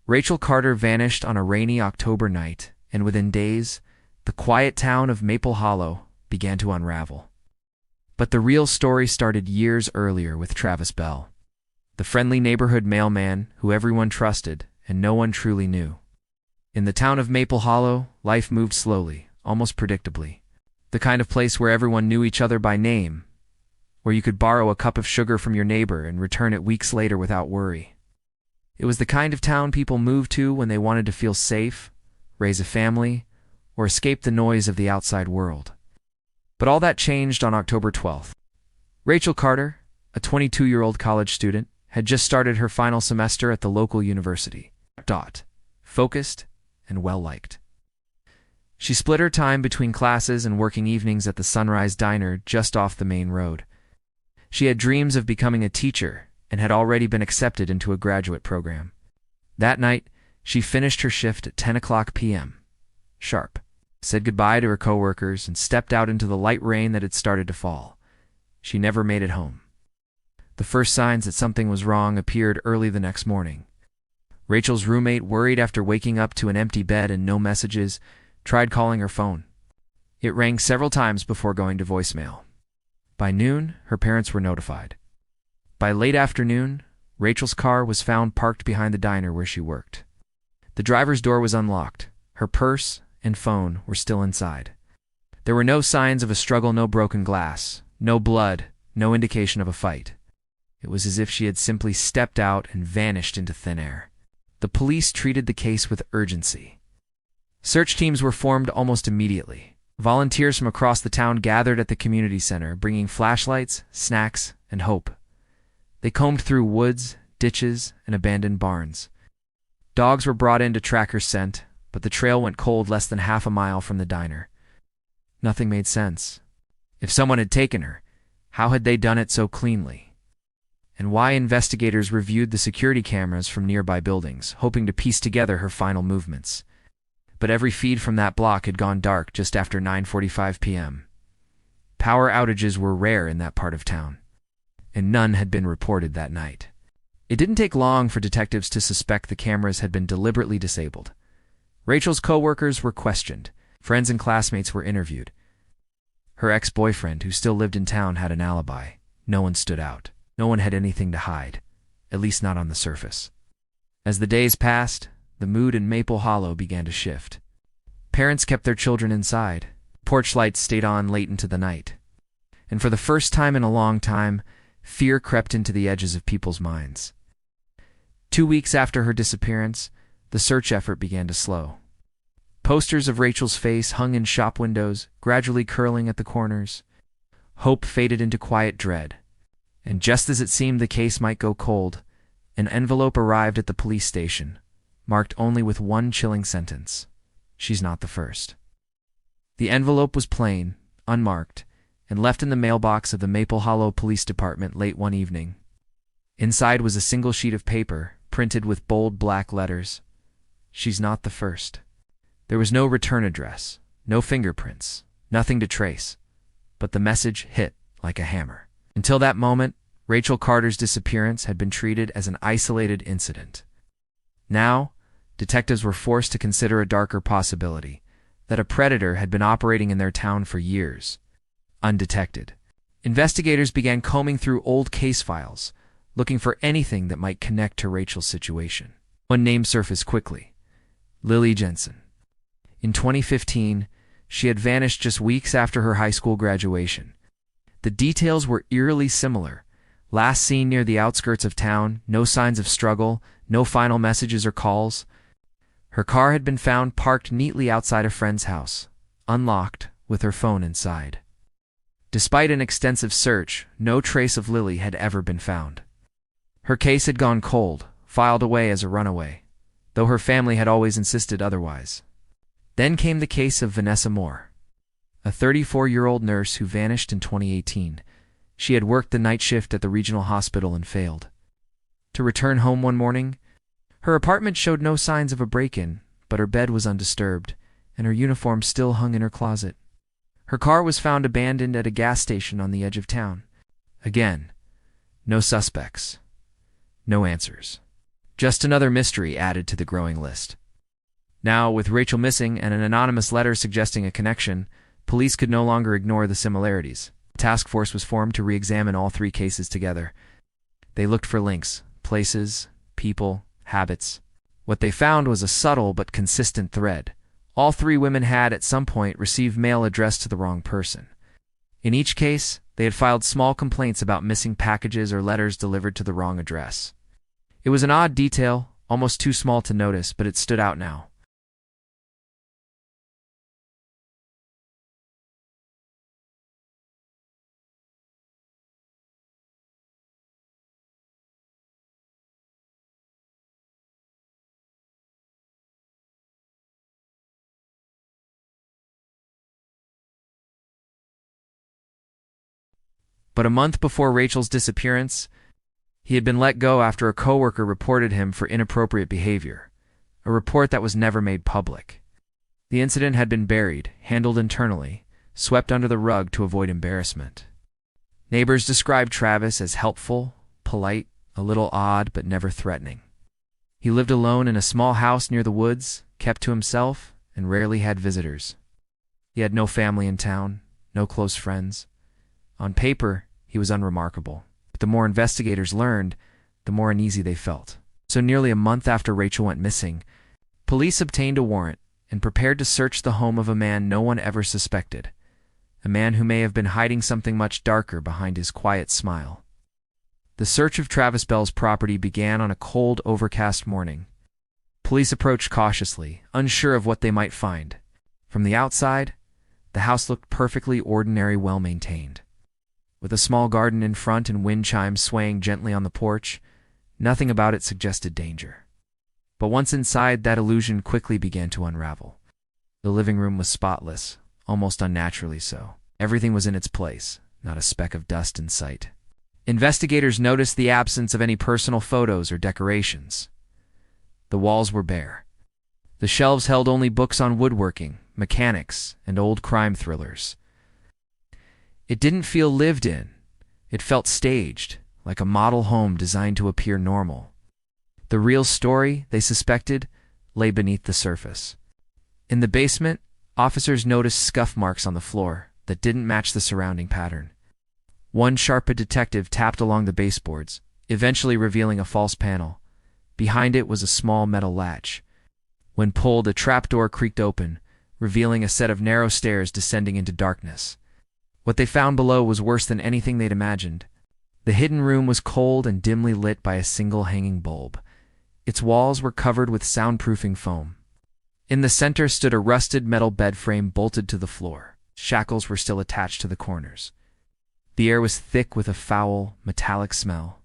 Rachel Carter vanished on a rainy October night, and within days, the quiet town of Maple Hollow began to unravel. But the real story started years earlier with Travis Bell, the friendly neighborhood mailman who everyone trusted and no one truly knew. In the town of Maple Hollow, life moved slowly, almost predictably. The kind of place where everyone knew each other by name, where you could borrow a cup of sugar from your neighbor and return it weeks later without worry. It was the kind of town people moved to when they wanted to feel safe, raise a family, or escape the noise of the outside world. But all that changed on October 12th. Rachel Carter, a 22-year-old college student, had just started her final semester at the local university. Focused and well-liked. She split her time between classes and working evenings at the Sunrise Diner just off the main road. She had dreams of becoming a teacher and had already been accepted into a graduate program. That night, she finished her shift at 10 o'clock p.m. sharp, said goodbye to her coworkers, and stepped out into the light rain that had started to fall. She never made it home. The first signs that something was wrong appeared early the next morning. Rachel's roommate, worried after waking up to an empty bed and no messages, tried calling her phone. It rang several times before going to voicemail. By noon, her parents were notified. By late afternoon, Rachel's car was found parked behind the diner where she worked. The driver's door was unlocked. Her purse and phone were still inside. There were no signs of a struggle, no broken glass, no blood, no indication of a fight. It was as if she had simply stepped out and vanished into thin air. The police treated the case with urgency. Search teams were formed almost immediately. Volunteers from across the town gathered at the community center, bringing flashlights, snacks, and hope. They combed through woods, ditches, and abandoned barns. Dogs were brought in to track her scent, but the trail went cold less than half a mile from the diner. Nothing made sense. If someone had taken her, how had they done it so cleanly? And why investigators reviewed the security cameras from nearby buildings, hoping to piece together her final movements. But every feed from that block had gone dark just after 9:45 p.m. Power outages were rare in that part of town, and none had been reported that night. It didn't take long for detectives to suspect the cameras had been deliberately disabled. Rachel's co-workers were questioned. Friends and classmates were interviewed. Her ex-boyfriend, who still lived in town, had an alibi. No one stood out. No one had anything to hide, at least not on the surface. As the days passed, the mood in Maple Hollow began to shift. Parents kept their children inside. Porch lights stayed on late into the night. And for the first time in a long time, fear crept into the edges of people's minds. 2 weeks after her disappearance, the search effort began to slow. Posters of Rachel's face hung in shop windows, gradually curling at the corners. Hope faded into quiet dread. And just as it seemed the case might go cold, an envelope arrived at the police station, marked only with one chilling sentence: "She's not the first." The envelope was plain, unmarked, and left in the mailbox of the Maple Hollow Police Department late one evening. Inside was a single sheet of paper, printed with bold black letters: "She's not the first." There was no return address, no fingerprints, nothing to trace, but the message hit like a hammer. Until that moment, Rachel Carter's disappearance had been treated as an isolated incident. Now, detectives were forced to consider a darker possibility: that a predator had been operating in their town for years, undetected. Investigators began combing through old case files, looking for anything that might connect to Rachel's situation. One name surfaced quickly: Lily Jensen. In 2015, she had vanished just weeks after her high school graduation. The details were eerily similar. Last seen near the outskirts of town, no signs of struggle, no final messages or calls. Her car had been found parked neatly outside a friend's house, unlocked, with her phone inside. Despite an extensive search, no trace of Lily had ever been found. Her case had gone cold, filed away as a runaway, though her family had always insisted otherwise. Then came the case of Vanessa Moore, a 34-year-old nurse who vanished in 2018. She had worked the night shift at the regional hospital and failed to return home one morning. Her apartment showed no signs of a break-in, but her bed was undisturbed, and her uniform still hung in her closet. Her car was found abandoned at a gas station on the edge of town. Again, no suspects, no answers, Just another mystery added to the growing list. Now, with Rachel missing and an anonymous letter suggesting a connection, police could no longer ignore the similarities. A task force was formed to re-examine all three cases together. They looked for links, places, people, habits. What they found was a subtle but consistent thread. All three women had, at some point, received mail addressed to the wrong person. In each case, they had filed small complaints about missing packages or letters delivered to the wrong address. It was an odd detail, almost too small to notice, but it stood out now. But a month before Rachel's disappearance, he had been let go after a coworker reported him for inappropriate behavior, a report that was never made public. The incident had been buried, handled internally, swept under the rug to avoid embarrassment. Neighbors described Travis as helpful, polite, a little odd, but never threatening. He lived alone in a small house near the woods, kept to himself, and rarely had visitors. He had no family in town, no close friends. On paper, he was unremarkable, but the more investigators learned, the more uneasy they felt. So nearly a month after Rachel went missing, police obtained a warrant and prepared to search the home of a man no one ever suspected, a man who may have been hiding something much darker behind his quiet smile. The search of Travis Bell's property began on a cold, overcast morning. Police approached cautiously, unsure of what they might find. From the outside, the house looked perfectly ordinary, well-maintained. With a small garden in front and wind chimes swaying gently on the porch, nothing about it suggested danger. But once inside, that illusion quickly began to unravel. The living room was spotless, almost unnaturally so. Everything was in its place, not a speck of dust in sight. Investigators noticed the absence of any personal photos or decorations. The walls were bare. The shelves held only books on woodworking, mechanics, and old crime thrillers. It didn't feel lived in. It felt staged, like a model home designed to appear normal. The real story, they suspected, lay beneath the surface. In the basement, officers noticed scuff marks on the floor that didn't match the surrounding pattern. One sharp detective tapped along the baseboards, eventually revealing a false panel. Behind it was a small metal latch. When pulled, a trapdoor creaked open, revealing a set of narrow stairs descending into darkness. What they found below was worse than anything they'd imagined. The hidden room was cold and dimly lit by a single hanging bulb. Its walls were covered with soundproofing foam. In the center stood a rusted metal bed frame bolted to the floor. Shackles were still attached to the corners. The air was thick with a foul, metallic smell.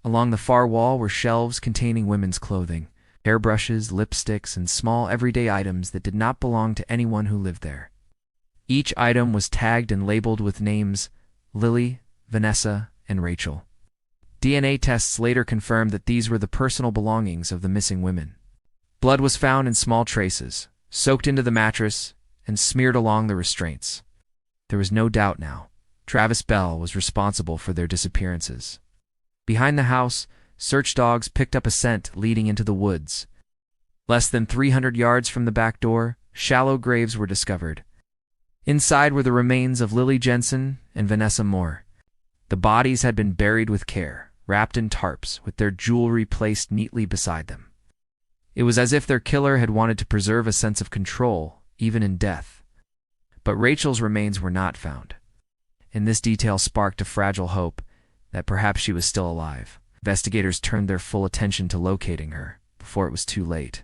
Along the far wall were shelves containing women's clothing, hairbrushes, lipsticks, and small everyday items that did not belong to anyone who lived there. Each item was tagged and labeled with names Lily, Vanessa, and Rachel. DNA tests later confirmed that these were the personal belongings of the missing women. Blood was found in small traces, soaked into the mattress, and smeared along the restraints. There was no doubt now. Travis Bell was responsible for their disappearances. Behind the house, search dogs picked up a scent leading into the woods. Less than 300 yards from the back door, shallow graves were discovered. Inside were the remains of Lily Jensen and Vanessa Moore. The bodies had been buried with care, wrapped in tarps, with their jewelry placed neatly beside them. It was as if their killer had wanted to preserve a sense of control, even in death. But Rachel's remains were not found, and this detail sparked a fragile hope that perhaps she was still alive. Investigators turned their full attention to locating her before it was too late.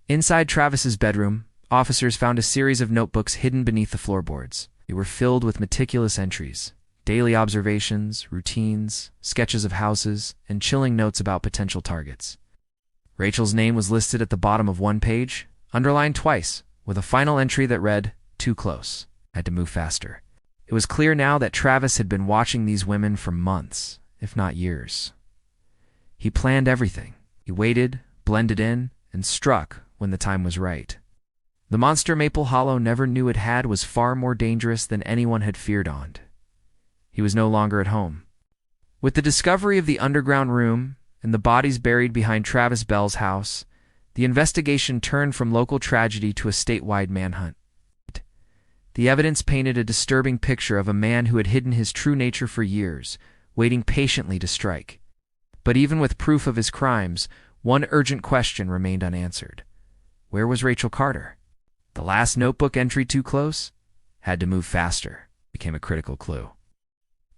Inside Travis's bedroom, officers found a series of notebooks hidden beneath the floorboards. They were filled with meticulous entries, daily observations, routines, sketches of houses, and chilling notes about potential targets. Rachel's name was listed at the bottom of one page, underlined twice, with a final entry that read, "Too close. Had to move faster." It was clear now that Travis had been watching these women for months, if not years. He planned everything. He waited, blended in, and struck when the time was right. The monster Maple Hollow never knew it had was far more dangerous than anyone had feared on. He was no longer at home. With the discovery of the underground room and the bodies buried behind Travis Bell's house, the investigation turned from local tragedy to a statewide manhunt. The evidence painted a disturbing picture of a man who had hidden his true nature for years, waiting patiently to strike. But even with proof of his crimes, one urgent question remained unanswered. Where was Rachel Carter? The last notebook entry too close? Had to move faster, became a critical clue.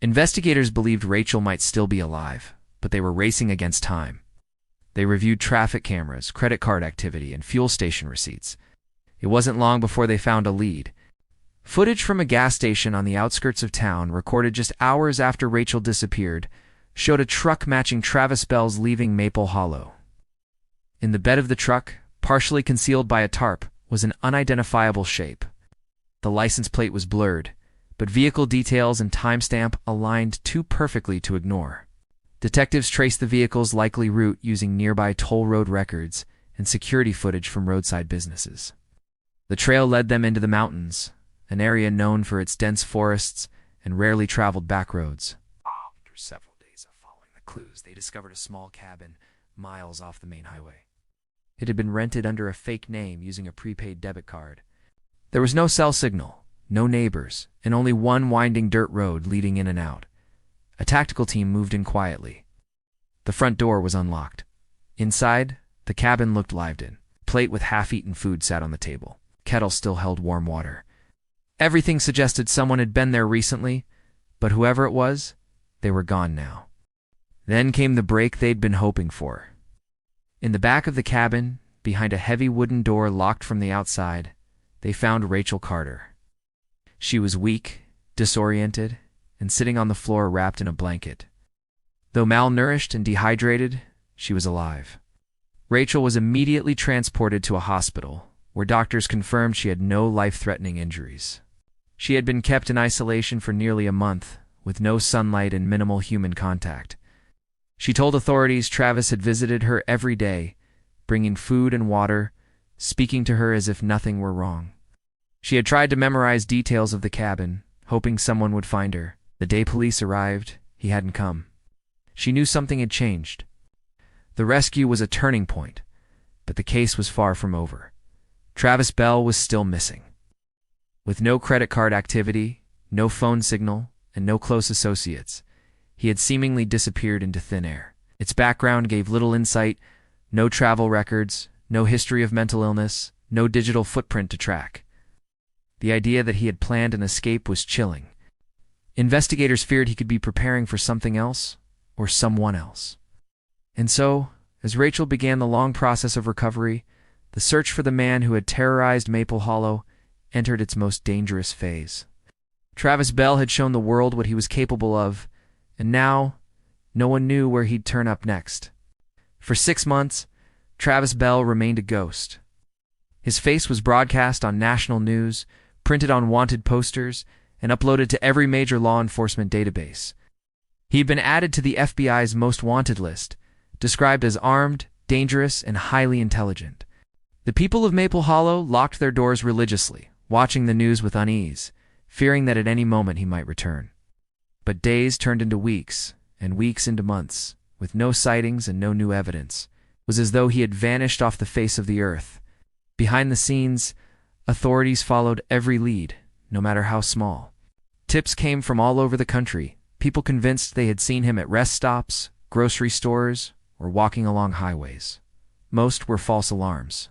Investigators believed Rachel might still be alive, but they were racing against time. They reviewed traffic cameras, credit card activity, and fuel station receipts. It wasn't long before they found a lead. Footage from a gas station on the outskirts of town, recorded just hours after Rachel disappeared, showed a truck matching Travis Bell's leaving Maple Hollow. In the bed of the truck, partially concealed by a tarp, was an unidentifiable shape. The license plate was blurred, but vehicle details and timestamp aligned too perfectly to ignore. Detectives traced the vehicle's likely route using nearby toll road records and security footage from roadside businesses. The trail led them into the mountains, an area known for its dense forests and rarely traveled back roads. After several days of following the clues, they discovered a small cabin miles off the main highway. It had been rented under a fake name using a prepaid debit card. There was no cell signal, no neighbors, and only one winding dirt road leading in and out. A tactical team moved in quietly. The front door was unlocked. Inside, the cabin looked lived in. A plate with half-eaten food sat on the table. Kettle still held warm water. Everything suggested someone had been there recently, but whoever it was, they were gone now. Then came the break they'd been hoping for. In the back of the cabin, behind a heavy wooden door locked from the outside, they found Rachel Carter. She was weak, disoriented, and sitting on the floor wrapped in a blanket. Though malnourished and dehydrated, she was alive. Rachel was immediately transported to a hospital, where doctors confirmed she had no life-threatening injuries. She had been kept in isolation for nearly a month, with no sunlight and minimal human contact. She told authorities Travis had visited her every day, bringing food and water, speaking to her as if nothing were wrong. She had tried to memorize details of the cabin, hoping someone would find her. The day police arrived, he hadn't come. She knew something had changed. The rescue was a turning point, but the case was far from over. Travis Bell was still missing. With no credit card activity, no phone signal, and no close associates, he had seemingly disappeared into thin air. Its background gave little insight, no travel records, no history of mental illness, no digital footprint to track. The idea that he had planned an escape was chilling. Investigators feared he could be preparing for something else, or someone else. And so, as Rachel began the long process of recovery, the search for the man who had terrorized Maple Hollow entered its most dangerous phase. Travis Bell had shown the world what he was capable of, and now, no one knew where he'd turn up next. For 6 months, Travis Bell remained a ghost. His face was broadcast on national news, printed on wanted posters, and uploaded to every major law enforcement database. He had been added to the FBI's most wanted list, described as armed, dangerous, and highly intelligent. The people of Maple Hollow locked their doors religiously, watching the news with unease, fearing that at any moment he might return. But days turned into weeks, and weeks into months, with no sightings and no new evidence. It was as though he had vanished off the face of the earth. Behind the scenes, authorities followed every lead, no matter how small. Tips came from all over the country, people convinced they had seen him at rest stops, grocery stores, or walking along highways. Most were false alarms.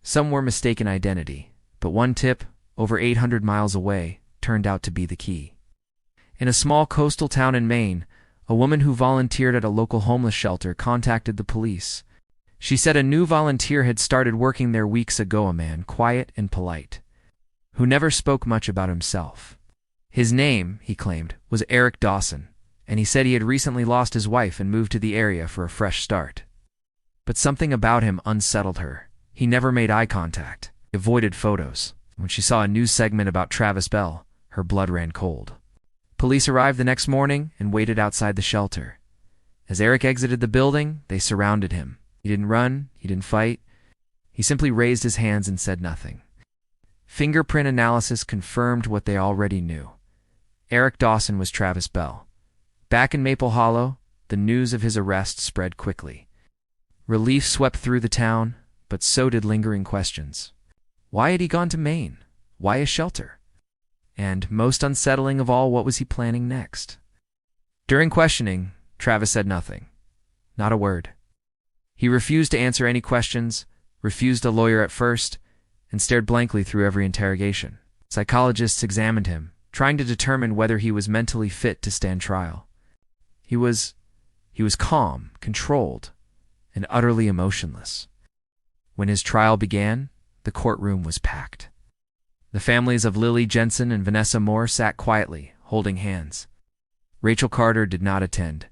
Some were mistaken identity, but one tip, over 800 miles away, turned out to be the key. In a small coastal town in Maine, a woman who volunteered at a local homeless shelter contacted the police. She said a new volunteer had started working there weeks ago, a man quiet and polite, who never spoke much about himself. His name, he claimed, was Eric Dawson, and he said he had recently lost his wife and moved to the area for a fresh start. But something about him unsettled her. He never made eye contact, avoided photos. When she saw a news segment about Travis Bell, her blood ran cold. Police arrived the next morning and waited outside the shelter. As Eric exited the building, they surrounded him. He didn't run, he didn't fight. He simply raised his hands and said nothing. Fingerprint analysis confirmed what they already knew. Eric Dawson was Travis Bell. Back in Maple Hollow, the news of his arrest spread quickly. Relief swept through the town, but so did lingering questions. Why had he gone to Maine? Why a shelter? And, most unsettling of all, what was he planning next? During questioning, Travis said nothing. Not a word. He refused to answer any questions, refused a lawyer at first, and stared blankly through every interrogation. Psychologists examined him, trying to determine whether he was mentally fit to stand trial. He was calm, controlled, and utterly emotionless. When his trial began, the courtroom was packed. The families of Lily Jensen and Vanessa Moore sat quietly, holding hands. Rachel Carter did not attend.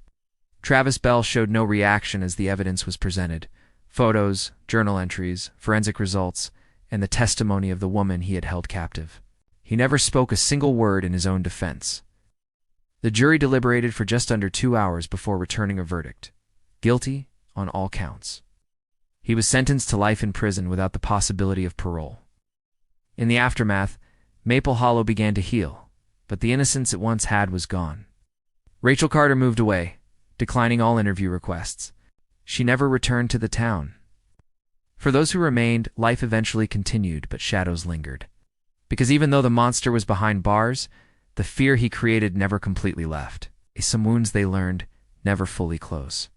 Travis Bell showed no reaction as the evidence was presented. Photos, journal entries, forensic results, and the testimony of the woman he had held captive. He never spoke a single word in his own defense. The jury deliberated for just under 2 hours before returning a verdict. Guilty on all counts. He was sentenced to life in prison without the possibility of parole. In the aftermath, Maple Hollow began to heal, but the innocence it once had was gone. Rachel Carter moved away, declining all interview requests. She never returned to the town. For those who remained, life eventually continued, but shadows lingered. Because even though the monster was behind bars, the fear he created never completely left. Some wounds, they learned, never fully close.